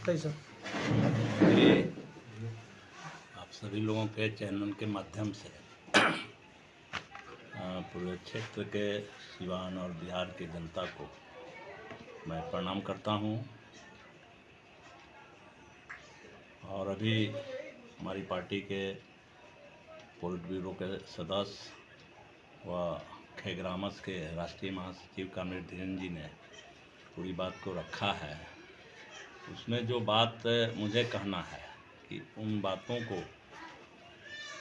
सही सर। ये आप सभी लोगों के चैनल के माध्यम से पूरे क्षेत्र के सिवान और बिहार की जनता को मैं प्रणाम करता हूं। और अभी हमारी पार्टी के पोलिट ब्यूरो के सदस्य व खेग्रामस के राष्ट्रीय महासचिव कामरेड धीरेन्द्र जी ने पूरी बात को रखा है। उसमें जो बात मुझे कहना है कि उन बातों को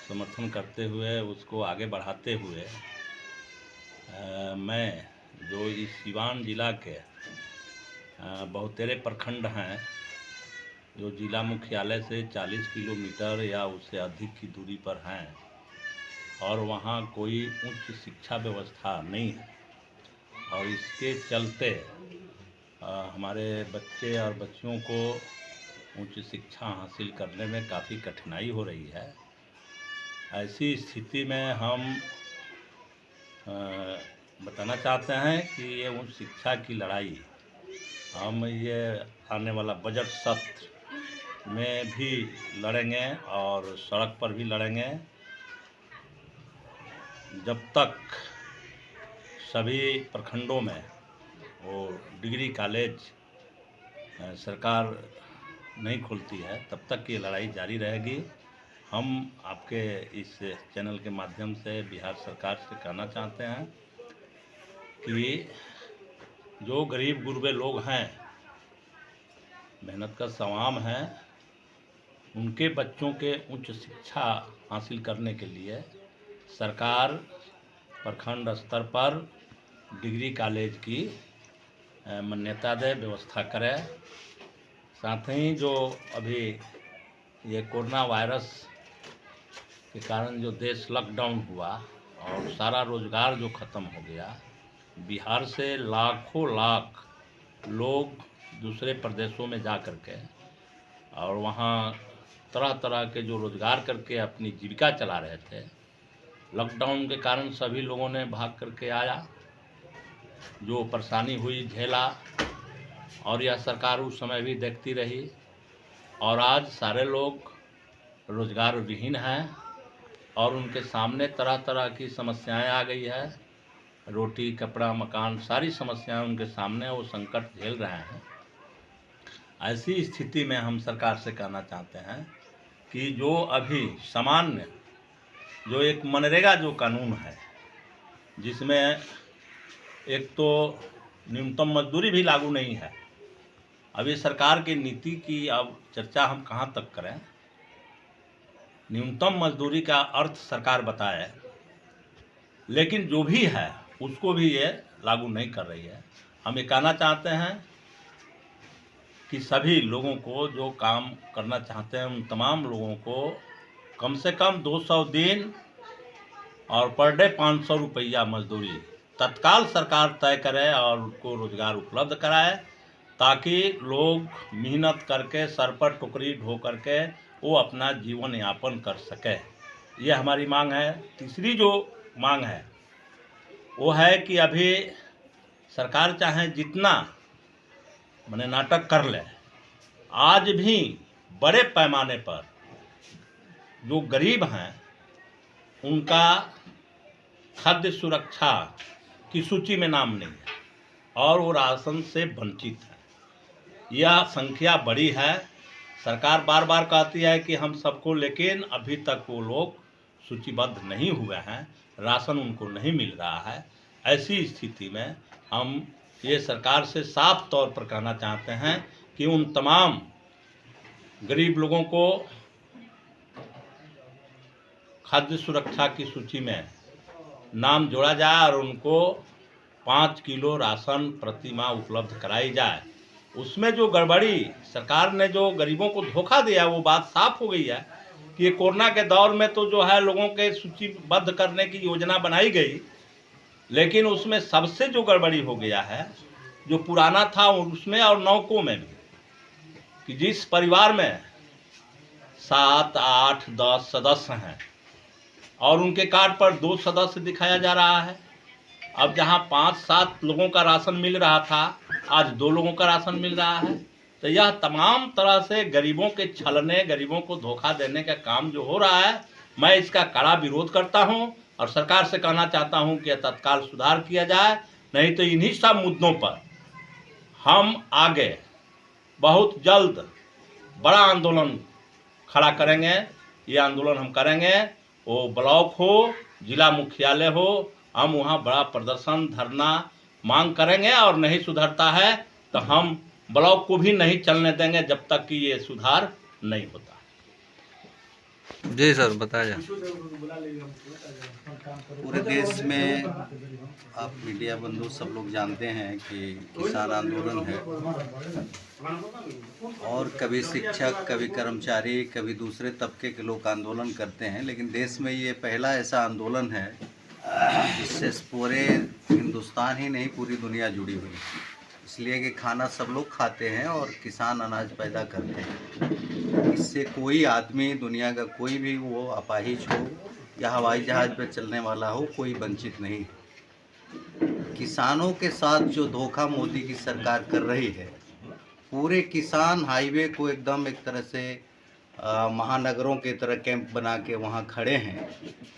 समर्थन करते हुए उसको आगे बढ़ाते हुए मैं जो इस सिवान जिला के बहुतेरे प्रखंड हैं जो जिला मुख्यालय से 40 किलोमीटर या उससे अधिक की दूरी पर हैं और वहाँ कोई उच्च शिक्षा व्यवस्था नहीं है और इसके चलते हमारे बच्चे और बच्चियों को उच्च शिक्षा हासिल करने में काफ़ी कठिनाई हो रही है। ऐसी स्थिति में हम बताना चाहते हैं कि ये उच्च शिक्षा की लड़ाई हम ये आने वाला बजट सत्र में भी लड़ेंगे और सड़क पर भी लड़ेंगे जब तक सभी प्रखंडों में वो डिग्री कॉलेज सरकार नहीं खुलती है तब तक ये लड़ाई जारी रहेगी। हम आपके इस चैनल के माध्यम से बिहार सरकार से कहना चाहते हैं कि जो गरीब गुरबे लोग हैं, मेहनत का स्वाम है, उनके बच्चों के उच्च शिक्षा हासिल करने के लिए सरकार प्रखंड स्तर पर डिग्री कॉलेज की मान्यता दे, व्यवस्था करे। साथ ही जो अभी ये कोरोना वायरस के कारण जो देश लॉकडाउन हुआ और सारा रोजगार जो ख़त्म हो गया, बिहार से लाखों लाख लोग दूसरे प्रदेशों में जा कर के और वहाँ तरह तरह के जो रोजगार करके अपनी जीविका चला रहे थे, लॉकडाउन के कारण सभी लोगों ने भाग करके आया, जो परेशानी हुई झेला और यह सरकार उस समय भी देखती रही और आज सारे लोग रोजगार विहीन हैं और उनके सामने तरह तरह की समस्याएं आ गई है। रोटी, कपड़ा, मकान, सारी समस्याएं उनके सामने, वो संकट झेल रहे हैं। ऐसी स्थिति में हम सरकार से कहना चाहते हैं कि जो अभी सामान्य जो एक मनरेगा जो कानून है, जिसमें एक तो न्यूनतम मजदूरी भी लागू नहीं है। अभी सरकार की नीति की अब चर्चा हम कहाँ तक करें। न्यूनतम मजदूरी का अर्थ सरकार बताए, लेकिन जो भी है उसको भी ये लागू नहीं कर रही है। हम ये कहना चाहते हैं कि सभी लोगों को जो काम करना चाहते हैं उन तमाम लोगों को कम से कम 200 दिन और पर डे 500 रुपया मजदूरी तत्काल सरकार तय करे और उनको रोजगार उपलब्ध कराए, ताकि लोग मेहनत करके सर पर टोकरी ढो करके वो अपना जीवन यापन कर सके। ये हमारी मांग है। तीसरी जो मांग है वो है कि अभी सरकार चाहे जितना माने नाटक कर ले, आज भी बड़े पैमाने पर जो गरीब हैं उनका खाद्य सुरक्षा की सूची में नाम नहीं है और वो राशन से वंचित है। यह संख्या बड़ी है। सरकार बार बार कहती है कि हम सबको, लेकिन अभी तक वो लोग सूचीबद्ध नहीं हुए हैं, राशन उनको नहीं मिल रहा है। ऐसी स्थिति में हम ये सरकार से साफ तौर पर कहना चाहते हैं कि उन तमाम गरीब लोगों को खाद्य सुरक्षा की सूची में नाम जोड़ा जाए और उनको 5 किलो राशन प्रति माह उपलब्ध कराई जाए। उसमें जो गड़बड़ी सरकार ने जो गरीबों को धोखा दिया, वो बात साफ हो गई है कि ये कोरोना के दौर में तो जो है लोगों के सूचीबद्ध करने की योजना बनाई गई, लेकिन उसमें सबसे जो गड़बड़ी हो गया है, जो पुराना था उसमें और नौकों में भी, कि जिस परिवार में 7, 8, 10 सदस्य हैं और उनके कार्ड पर 2 सदस्य दिखाया जा रहा है। अब जहां 5-7 लोगों का राशन मिल रहा था, आज 2 लोगों का राशन मिल रहा है। तो यह तमाम तरह से गरीबों के छलने, गरीबों को धोखा देने का काम जो हो रहा है, मैं इसका कड़ा विरोध करता हूं और सरकार से कहना चाहता हूं कि तत्काल सुधार किया जाए, नहीं तो इन्हीं सब मुद्दों पर हम आगे बहुत जल्द बड़ा आंदोलन खड़ा करेंगे। ये आंदोलन हम करेंगे, वो ब्लॉक हो, जिला मुख्यालय हो, हम वहाँ बड़ा प्रदर्शन, धरना मांग करेंगे और नहीं सुधरता है तो हम ब्लॉक को भी नहीं चलने देंगे जब तक कि ये सुधार नहीं होता। जी सर, बताया। पूरे देश में आप मीडिया बंधु सब लोग जानते हैं कि किसान आंदोलन है और कभी शिक्षक, कभी कर्मचारी, कभी दूसरे तबके के लोग आंदोलन करते हैं, लेकिन देश में ये पहला ऐसा आंदोलन है जिससे पूरे हिंदुस्तान ही नहीं पूरी दुनिया जुड़ी हुई है। इसलिए कि खाना सब लोग खाते हैं और किसान अनाज पैदा करते हैं। इससे कोई आदमी, दुनिया का कोई भी, वो अपाहिज हो या हवाई जहाज़ पर चलने वाला हो, कोई वंचित नहीं है। किसानों के साथ जो धोखा मोदी की सरकार कर रही है, पूरे किसान हाईवे को एकदम एक तरह से महानगरों के तरह कैंप बना के वहाँ खड़े हैं,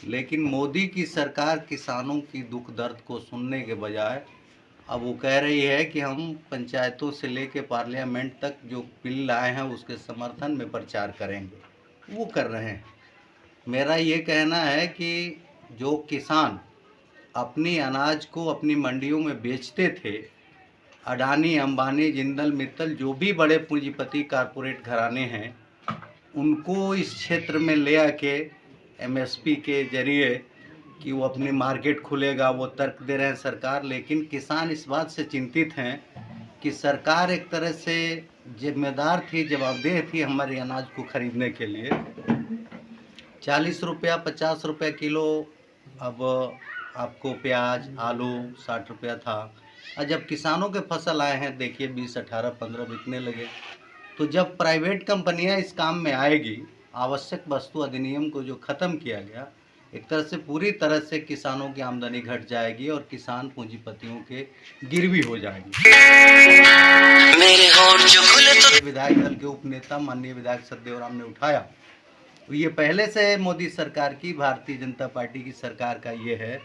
लेकिन मोदी की सरकार किसानों की दुख दर्द को सुनने के बजाय अब वो कह रही है कि हम पंचायतों से लेके पार्लियामेंट तक जो बिल लाए हैं उसके समर्थन में प्रचार करेंगे। वो कर रहे हैं। मेरा ये कहना है कि जो किसान अपनी अनाज को अपनी मंडियों में बेचते थे, अडानी, अंबानी, जिंदल, मित्तल, जो भी बड़े पूंजीपति कारपोरेट घराने हैं, उनको इस क्षेत्र में ले आके एमएसपी के जरिए कि वो अपनी मार्केट खुलेगा, वो तर्क दे रहे हैं सरकार। लेकिन किसान इस बात से चिंतित हैं कि सरकार एक तरह से जिम्मेदार थी, जवाबदेह थी हमारे अनाज को खरीदने के लिए। 40 रुपया, 50 रुपया किलो अब आपको प्याज, आलू 60 रुपया था, और जब किसानों के फसल आए हैं देखिए 20, 18, 15 बिकने लगे। तो जब प्राइवेट कंपनियां इस काम में आएगी, आवश्यक वस्तु अधिनियम को जो ख़त्म किया गया, एक तरह से पूरी तरह से किसानों की आमदनी घट जाएगी और किसान पूंजीपतियों के गिरवी हो जाएंगे। विधायक दल के उपनेता माननीय विधायक सतदेव राम ने उठाया, ये पहले से मोदी सरकार की, भारतीय जनता पार्टी की सरकार का ये है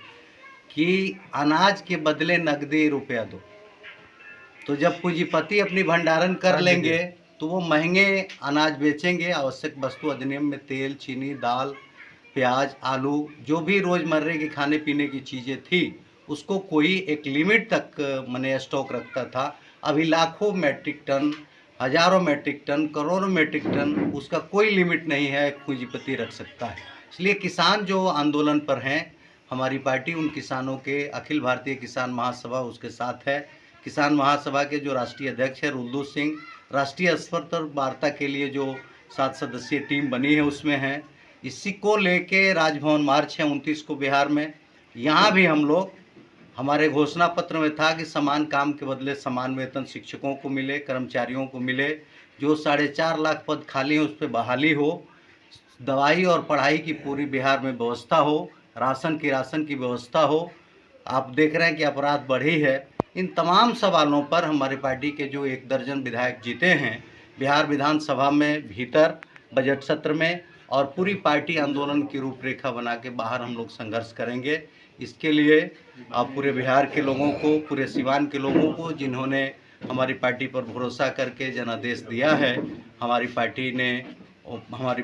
कि अनाज के बदले नकदी रुपया दो। तो जब पूंजीपति अपनी भंडारण कर लेंगे तो वो महंगे अनाज बेचेंगे। आवश्यक वस्तु अधिनियम में तेल, चीनी, दाल, प्याज, आलू, जो भी रोज़मर्रे के खाने पीने की चीज़ें थी, उसको कोई एक लिमिट तक मने स्टॉक रखता था। अभी लाखों मैट्रिक टन, हज़ारों मैट्रिक टन, करोड़ों मैट्रिक टन, उसका कोई लिमिट नहीं है, पूंजीपति रख सकता है। इसलिए किसान जो आंदोलन पर हैं, हमारी पार्टी उन किसानों के, अखिल भारतीय किसान महासभा उसके साथ है। किसान महासभा के जो राष्ट्रीय अध्यक्ष है रुद्दू सिंह, राष्ट्रीय स्तर पर वार्ता के लिए जो 7 सदस्यीय टीम बनी है उसमें हैं। इसी को लेके राजभवन मार्च है 29 को बिहार में। यहाँ भी हम लोग, हमारे घोषणा पत्र में था कि समान काम के बदले समान वेतन शिक्षकों को मिले, कर्मचारियों को मिले, जो 4.5 लाख पद खाली हैं उस पर बहाली हो, दवाई और पढ़ाई की पूरी बिहार में व्यवस्था हो, राशन की व्यवस्था हो। आप देख रहे हैं कि अपराध बढ़ी है। इन तमाम सवालों पर हमारी पार्टी के जो 1 दर्जन विधायक जीते हैं बिहार विधानसभा में भीतर बजट सत्र में, और पूरी पार्टी आंदोलन की रूपरेखा बना के बाहर हम लोग संघर्ष करेंगे। इसके लिए आप पूरे बिहार के लोगों को, पूरे सिवान के लोगों को, जिन्होंने हमारी पार्टी पर भरोसा करके जनादेश दिया है, हमारी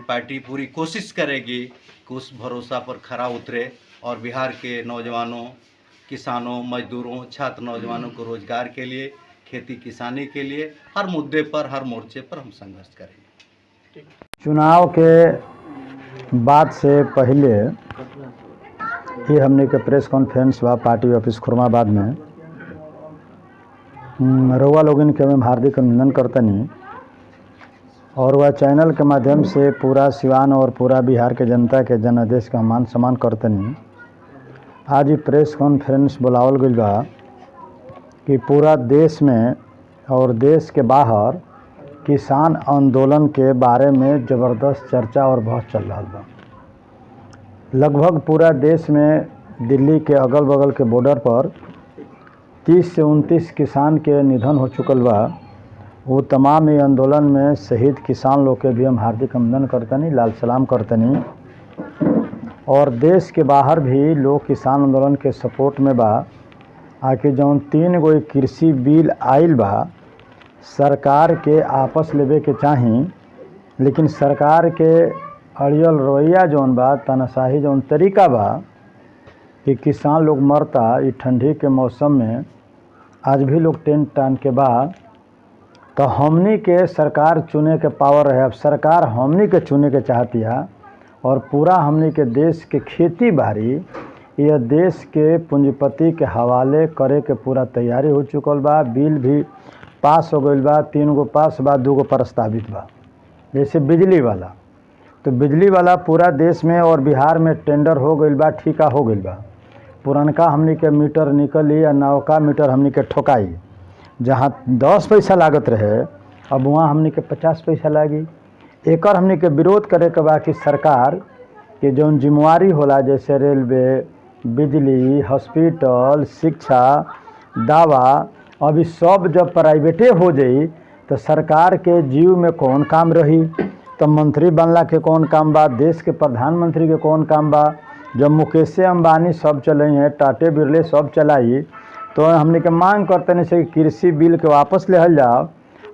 पार्टी पूरी कोशिश करेगी कि उस भरोसा पर खरा उतरे और बिहार के नौजवानों, किसानों, मजदूरों, छात्र नौजवानों को रोजगार के लिए, खेती किसानी के लिए हर मुद्दे पर, हर मोर्चे पर हम संघर्ष करेंगे। चुनाव के बाद से पहले ही हमने के प्रेस कॉन्फ्रेंस हुआ पार्टी ऑफिस खुरमाबाद में। रउआ लोगन के हम हार्दिक अभिनंदन करतनी और वह चैनल के माध्यम से पूरा सिवान और पूरा बिहार के जनता के जनादेश का मान सम्मान करतनी। आज ही प्रेस कॉन्फ्रेंस बुलावल गई बा कि पूरा देश में और देश के बाहर किसान आंदोलन के बारे में ज़बरदस्त चर्चा और बहस चल रहा बा। लगभग पूरा देश में दिल्ली के अगल बगल के बॉर्डर पर 30 से 29 किसान के निधन हो चुकल बा। वो तमाम ये आंदोलन में शहीद किसान लोग के भी हम हार्दिक अभिनंदन करतनी, लाल सलाम करतनी। और देश के बाहर भी लोग किसान आंदोलन के सपोर्ट में बा। आके जौन 3 गो कृषि बिल आइल बा, सरकार के आपस लेवे के चाही, लेकिन सरकार के अड़ियल रवैया जौन बा, तानाशाही जौन तरीका बा कि किसान लोग मरता ये ठंडी के मौसम में, आज भी लोग टेंट टान के बाद, तो हमनी के सरकार चुने के पावर है। अब सरकार हमनी के चुने के चाहती है और पूरा हमनी के देश के खेती बाड़ी यह देश के पूंजीपति के हवाले करे के पूरा तैयारी हो चुकल बा। बिल भी पास हो गईल बा, 3 गो पास बा, 2 गो प्रस्तावित बा। जैसे बिजली वाला, तो बिजली वाला पूरा देश में और बिहार में टेंडर हो गईल बा, ठीका हो गईल बा। पुरनका हमनी के मीटर निकली या नौका मीटर हमनी के ठोकाई, जहाँ 10 पैसा लागत रहे अब वहाँ हमनी के 50 पैसा लागी। एकर हमनी के विरोध करे के बा कि सरकार के जौन जिम्मेवारी होला, जैसे रेलवे, बिजली, हॉस्पिटल, शिक्षा, दवा, अभी सब जब प्राइवेटे हो जाई तो सरकार के जीव में कौन काम रही? तो मंत्री बनला के कौन काम बा? देश के प्रधानमंत्री के कौन काम बा? जब मुकेश अंबानी सब चले हैं, टाटे बिरले सब चलाई, तो हमने के मांग करते नहीं से कृषि बिल के वापस लेहल जाओ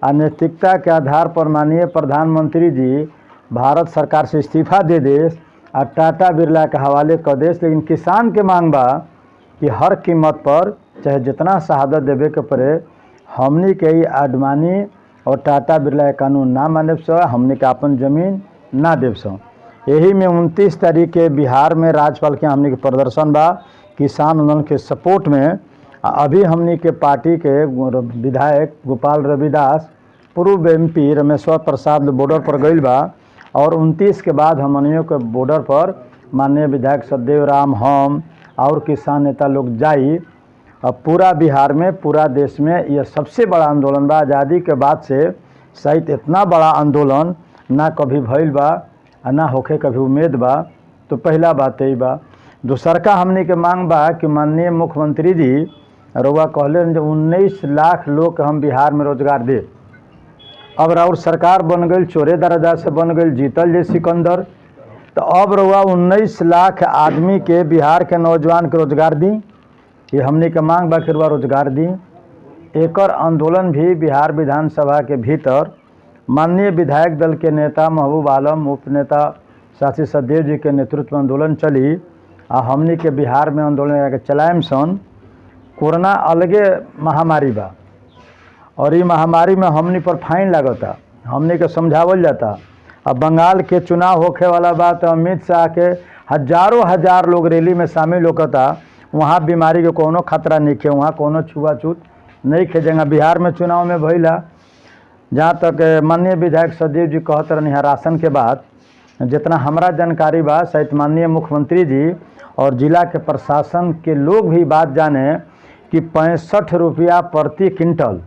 और नैतिकता के आधार पर माननीय प्रधानमंत्री जी भारत सरकार से इस्तीफा दे देश और टाटा बिरला के हवाले कर देश। लेकिन किसान के मांग बा कि हर कीमत पर चाहे जितना शहादत देवे के पड़े, हमनी के ही आडवाणी और टाटा बिरला के कानून ना माने सो, हमनी के अपन जमीन ना देव सो। यही में 29 तारीख के बिहार में राज्यपाल के हमनी के प्रदर्शन बा किसान आंदोलन के सपोर्ट में। अभी हमनी के पार्टी के विधायक गोपाल रविदास, पूर्व MP रमेश्वर प्रसाद बॉर्डर पर गईल बा और 29 के बाद हमनियों के बॉर्डर पर माननीय विधायक सदेव राम, हम और किसान नेता लोग जाई। अब पूरा बिहार में, पूरा देश में यह सबसे बड़ा आंदोलन बा। आज़ादी के बाद से शायद इतना बड़ा आंदोलन ना कभी भइल बा और ना होखे कभी उम्मीद बा। तो पहला बात यही बा। दूसर का हमने के मांग बा कि माननीय मुख्यमंत्री जी रउआ कहले जो 19 लाख लोग के हम बिहार में रोजगार दे। अब राउर सरकार बन गई, चोरे दरजा से बन गई, जीतल जे सिकंदर, तो अब रउआ 19 लाख आदमी के बिहार के नौजवान के रोजगार दी। ये हमने के मांग बा कि रउआ रोजगार दी। एकर आंदोलन भी बिहार विधानसभा के भीतर माननीय विधायक दल के नेता महबूब आलम, उपनेता साथी सदेव जी के नेतृत्व में आंदोलन चली आ हमनी के बिहार में आंदोलन चलाएम सन। कोरोना अलगे महामारी बा और ये महामारी में हमनी पर फाइन लागता, हमनी के समझावल जाता। अब बंगाल के चुनाव होखे वाला बा तो अमित शाह के हजारों हजार लोग रैली में शामिल होता। वहाँ बीमारी के कोनो खतरा नहीं खे, वहाँ कोनो छुआछूत नहीं खे। जगह बिहार में चुनाव में भइला, जहाँ तक माननीय विधायक सदेव जी कहत रहनी है राशन के बाद, जितना हमारा जानकारी बा शायद माननीय मुख्यमंत्री जी और जिला के प्रशासन के लोग भी बात जाने कि 65 रुपया प्रति क्विंटल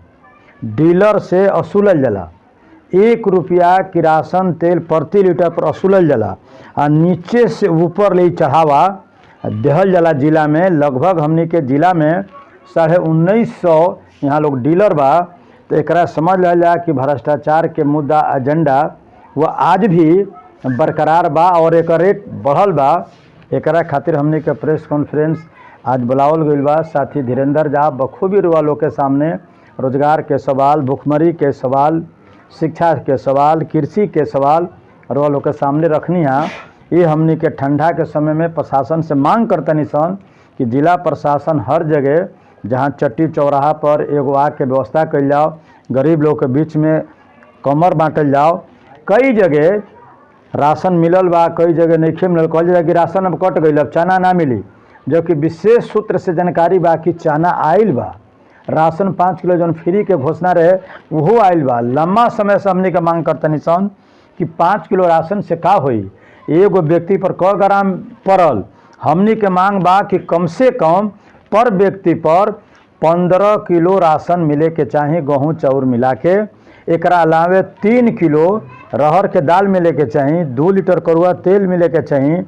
डीलर से असूलल जाला। 1 रुपया किरासन तेल प्रति लीटर पर असूलल जाला और नीचे से ऊपर ले चढ़ावा देहल जाला। जिला में लगभग हमनी के जिला में 1950 यहाँ लोग डीलर बा। तो एकरा समझ लिया जाए कि भ्रष्टाचार के मुद्दा एजेंडा वह आज भी बरकरार बा और एक रेट बढ़ल बा। एकरा खातिर हमनी के प्रेस कॉन्फ्रेंस आज बुलावल गईल बा। साथी धीरेन्द्र झा बखूबी रुआ लोग के सामने रोजगार के सवाल, भुखमरी के सवाल, शिक्षा के सवाल, कृषि के सवाल रुआ लोग के सामने रखनी है। ये हमनी के ठंडा के समय में प्रशासन से मांग करतनी सन कि जिला प्रशासन हर जगह जहाँ चट्टी चौराहा पर एगो आग के व्यवस्था कल जाओ, गरीब लोग के बीच में कमर बांटल जाओ। कई जगह राशन मिलल बा, कई जगह नहीं मिलल। कहल जाए कि राशन अब कट गई, अब चना ना मिली, जबकि विशेष सूत्र से जानकारी बा कि चना आइल बा। राशन 5 किलो जौन फ्री के घोषणा रहे वो आइल बा। लम्बा समय से हमने के मांग करतनी सन कि 5 किलो राशन से का होई, एगो व्यक्ति पर क ग्राम पड़ल। हमनी के मांग बा कि कम से कम पर व्यक्ति पर 15 किलो राशन मिले के चाही, गेहूँ चाउर मिला के। एकरा अलावे 3 किलो रहर के दाल मिले के चाही, 2 लीटर करुआ तेल मिले के चाही,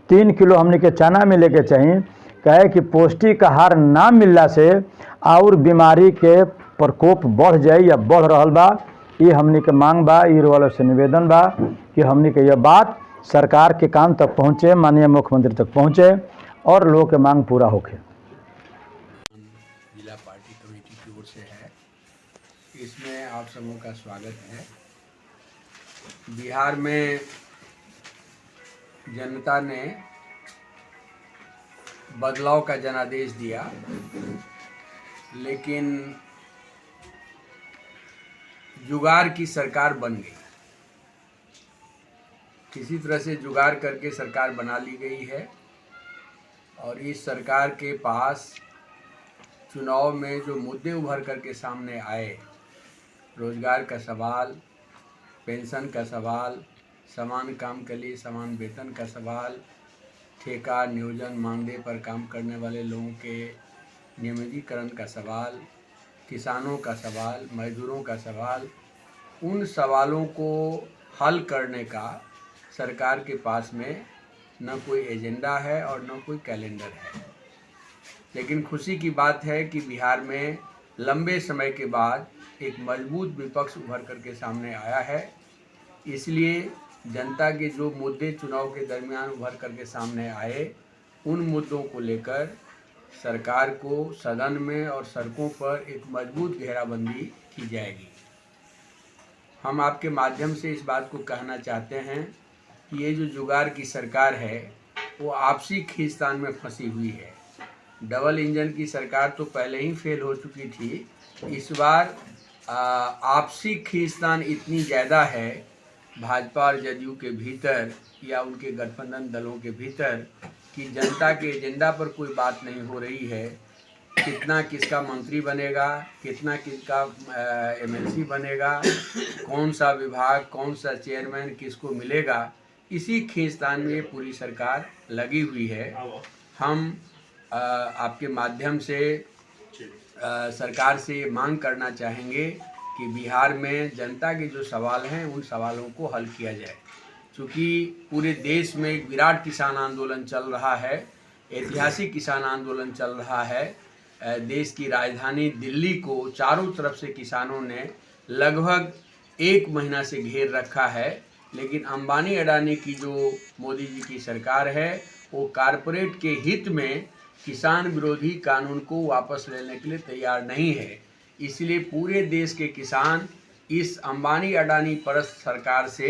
3 किलो हमनी के चना मिले के चाही। कहे कि पौष्टिक आहार ना मिलला से और बीमारी के प्रकोप बढ़ जाए या बढ़ रहल बा। ये हमनी के मांग बा, ई वालों से निवेदन बा कि हमनी के यह बात सरकार के कान तक पहुँचे, माननीय मुख्यमंत्री तक पहुँचे और लोगों के मांग पूरा होके। जिला पार्टी कमेटी की ओर से है, इसमें आप सबों का स्वागत है। बिहार में जनता ने बदलाव का जनादेश दिया, लेकिन जुगाड़ की सरकार बन गई। किसी तरह से जुगाड़ करके सरकार बना ली गई है और इस सरकार के पास चुनाव में जो मुद्दे उभर करके सामने आए, रोजगार का सवाल, पेंशन का सवाल, समान काम के लिए समान वेतन का सवाल, ठेका नियोजन मानदेय पर काम करने वाले लोगों के नियमितीकरण का सवाल, किसानों का सवाल, मजदूरों का सवाल, उन सवालों को हल करने का सरकार के पास में न कोई एजेंडा है और न कोई कैलेंडर है। लेकिन खुशी की बात है कि बिहार में लंबे समय के बाद एक मजबूत विपक्ष उभर करके सामने आया है। इसलिए जनता के जो मुद्दे चुनाव के दरमियान उभर करके सामने आए, उन मुद्दों को लेकर सरकार को सदन में और सड़कों पर एक मजबूत घेराबंदी की जाएगी। हम आपके माध्यम से इस बात को कहना चाहते हैं कि ये जो जुगाड़ की सरकार है वो आपसी खींचतान में फंसी हुई है। डबल इंजन की सरकार तो पहले ही फेल हो चुकी थी, इस बार आपसी खींचतान इतनी ज़्यादा है भाजपा और जदयू के भीतर या उनके गठबंधन दलों के भीतर कि जनता के एजेंडा पर कोई बात नहीं हो रही है। कितना किसका मंत्री बनेगा, कितना किसका एमएलसी बनेगा, कौन सा विभाग, कौन सा चेयरमैन किसको मिलेगा, इसी खींचतान में पूरी सरकार लगी हुई है। हम आपके माध्यम से सरकार से मांग करना चाहेंगे कि बिहार में जनता के जो सवाल हैं उन सवालों को हल किया जाए। क्योंकि पूरे देश में एक विराट किसान आंदोलन चल रहा है, ऐतिहासिक किसान आंदोलन चल रहा है। देश की राजधानी दिल्ली को चारों तरफ से किसानों ने लगभग 1 महीना से घेर रखा है, लेकिन अंबानी अडानी की जो मोदी जी की सरकार है वो कारपोरेट के हित में किसान विरोधी कानून को वापस लेने के लिए तैयार नहीं है। इसलिए पूरे देश के किसान इस अंबानी अडानी परस्त सरकार से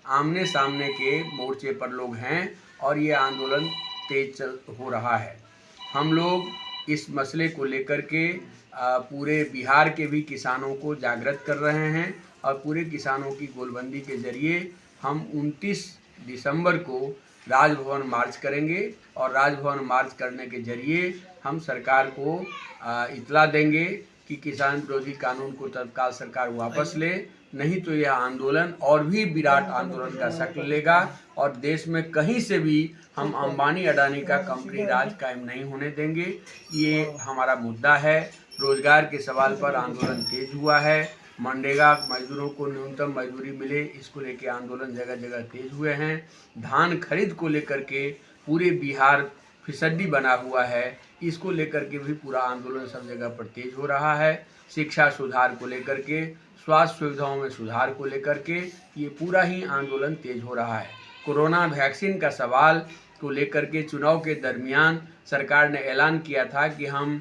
आमने सामने के मोर्चे पर लोग हैं और ये आंदोलन तेज हो रहा है। हम लोग इस मसले को लेकर के पूरे बिहार के भी किसानों को जागृत कर रहे हैं और पूरे किसानों की गोलबंदी के जरिए हम 29 दिसंबर को राजभवन मार्च करेंगे और राजभवन मार्च करने के जरिए हम सरकार को इतला देंगे कि किसान विरोधी कानून को तत्काल सरकार वापस ले, नहीं तो यह आंदोलन और भी विराट आंदोलन का शक्ल लेगा और देश में कहीं से भी हम अंबानी अडानी का कंपनी राज कायम नहीं होने देंगे। ये हमारा मुद्दा है। रोजगार के सवाल पर आंदोलन तेज हुआ है। मनरेगा मजदूरों को न्यूनतम मजदूरी मिले, इसको लेकर आंदोलन जगह जगह तेज हुए हैं। धान खरीद को लेकर के पूरे बिहार फिसड्डी बना हुआ है, इसको लेकर के भी पूरा आंदोलन सब जगह पर तेज हो रहा है। शिक्षा सुधार को लेकर के, स्वास्थ्य सुविधाओं में सुधार को लेकर के ये पूरा ही आंदोलन तेज हो रहा है। कोरोना वैक्सीन का सवाल को लेकर के चुनाव के दरमियान सरकार ने ऐलान किया था कि हम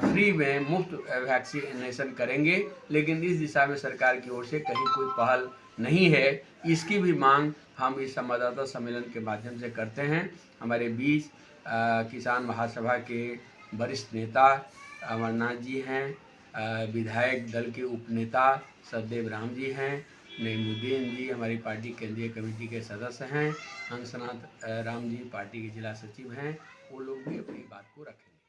फ्री में मुफ्त वैक्सीनेशन करेंगे, लेकिन इस दिशा में सरकार की ओर से कहीं कोई पहल नहीं है। इसकी भी मांग हम इस संवाददाता सम्मेलन के माध्यम से करते हैं। हमारे बीच किसान महासभा के वरिष्ठ नेता अमरनाथ जी हैं, विधायक दल के उपनेता सददेव राम जी हैं, नईमुद्दीन जी हमारी पार्टी केंद्रीय कमेटी के सदस्य हैं, हंसनाथ राम जी पार्टी के जिला सचिव हैं। वो लोग भी अपनी बात को रखेंगे।